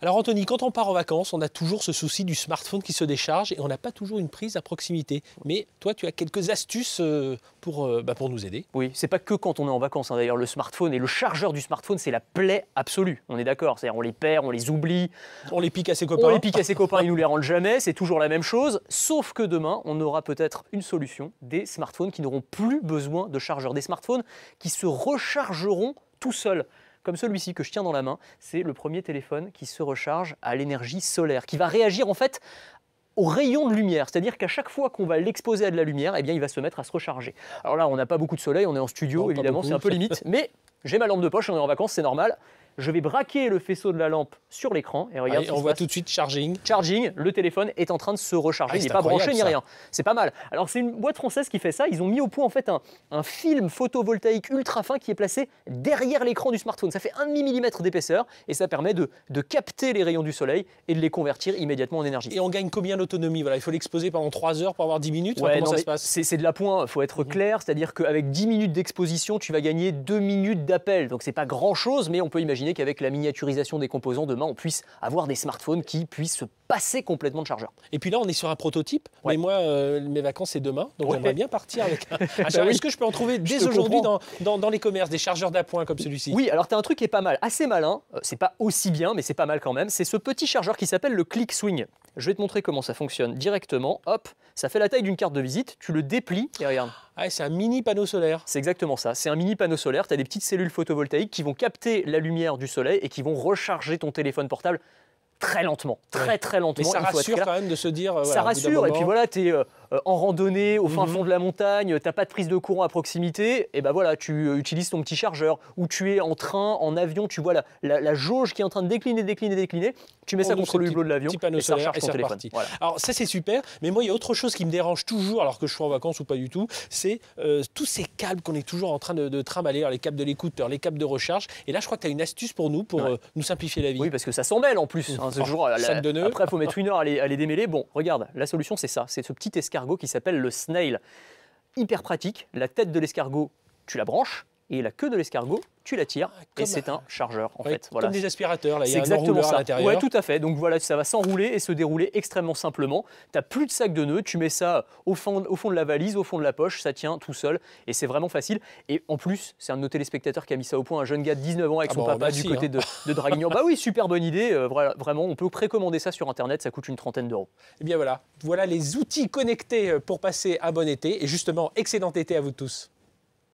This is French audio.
Alors Anthony, quand on part en vacances, on a toujours ce souci du smartphone qui se décharge et on n'a pas toujours une prise à proximité. Mais toi, tu as quelques astuces pour nous aider. Oui, c'est pas que quand on est en vacances. D'ailleurs, le smartphone et le chargeur du smartphone, c'est la plaie absolue. On est d'accord. C'est-à-dire, on les perd, on les oublie. On les pique à ses copains. On les pique à ses copains, ils nous les rendent jamais. C'est toujours la même chose. Sauf que demain, on aura peut-être une solution. Des smartphones qui n'auront plus besoin de chargeur. Des smartphones qui se rechargeront tout seuls. Comme celui-ci que je tiens dans la main, c'est le premier téléphone qui se recharge à l'énergie solaire, qui va réagir en fait aux rayons de lumière. C'est-à-dire qu'à chaque fois qu'on va l'exposer à de la lumière, eh bien, il va se mettre à se recharger. Alors là, on n'a pas beaucoup de soleil, on est en studio, évidemment, c'est un peu limite, mais j'ai ma lampe de poche, on est en vacances, c'est normal. Je vais braquer le faisceau de la lampe sur l'écran et regarde. Allez, on voit tout de suite charging. Charging, le téléphone est en train de se recharger, il n'est pas branché ni rien. C'est pas mal. Alors c'est une boîte française qui fait ça, ils ont mis au point en fait un film photovoltaïque ultra fin qui est placé derrière l'écran du smartphone. Ça fait 1,5 mm d'épaisseur et ça permet de capter les rayons du soleil et de les convertir immédiatement en énergie. Et on gagne combien d'autonomie? Voilà, il faut l'exposer pendant 3 heures pour avoir 10 minutes. Ouais, comment ça se passe? C'est de la pointe, il faut être clair, c'est-à-dire qu'avec 10 minutes d'exposition, tu vas gagner 2 minutes d'appel. Donc c'est pas grand-chose, mais on peut imaginer qu'avec la miniaturisation des composants, demain, on puisse avoir des smartphones qui puissent se passer complètement de chargeur. Et puis là, on est sur un prototype. Ouais. Mais moi, mes vacances, c'est demain. Donc j'aimerais bien partir avec un chargeur. Est-ce que je peux en trouver dès aujourd'hui dans les commerces, des chargeurs d'appoint comme celui-ci? Oui, alors tu as un truc qui est pas mal, assez malin. C'est pas aussi bien, mais c'est pas mal quand même. C'est ce petit chargeur qui s'appelle le Click Swing. Je vais te montrer comment ça fonctionne directement. Hop, ça fait la taille d'une carte de visite. Tu le déplies et regarde. Ah, c'est un mini panneau solaire. C'est exactement ça. C'est un mini panneau solaire. Tu as des petites cellules photovoltaïques qui vont capter la lumière du soleil et qui vont recharger ton téléphone portable très lentement, très lentement. Mais ça rassure quand même de se dire... ça rassure, et puis voilà, tu es en randonnée au fin fond de la montagne, tu n'as pas de prise de courant à proximité, et ben voilà, tu utilises ton petit chargeur, ou tu es en train, en avion, tu vois la jauge qui est en train de décliner, tu mets ça contre le hublot de l'avion, et ça recharge ton téléphone. Voilà. Alors ça c'est super, mais moi il y a autre chose qui me dérange toujours, alors que je suis en vacances ou pas du tout, c'est tous ces câbles qu'on est toujours en train de trimballer, alors les câbles de l'écouteur, les câbles de recharge, et là je crois que tu as une astuce pour nous, nous simplifier la vie. Oui, parce que ça s'emmêle en plus. Sac de nœuds. Après, il faut mettre 1 heure à les démêler. Bon, regarde, la solution, c'est ça. C'est ce petit escargot qui s'appelle le snail. Hyper pratique. La tête de l'escargot, tu la branches. Et la queue de l'escargot, tu la tires. Et c'est un chargeur, en fait. Voilà. Comme des aspirateurs, là. Il y a un enrouleur à l'intérieur. Oui, tout à fait. Donc voilà, ça va s'enrouler et se dérouler extrêmement simplement. Tu n'as plus de sac de nœuds. Tu mets ça au fond de la valise, au fond de la poche. Ça tient tout seul. Et c'est vraiment facile. Et en plus, c'est un de nos téléspectateurs qui a mis ça au point. Un jeune gars de 19 ans avec son papa du côté de Draguignan. Bah oui, super bonne idée. Vraiment, on peut précommander ça sur Internet. Ça coûte une trentaine d'euros. Et bien voilà les outils connectés pour passer un bon été. Et justement, excellent été à vous tous.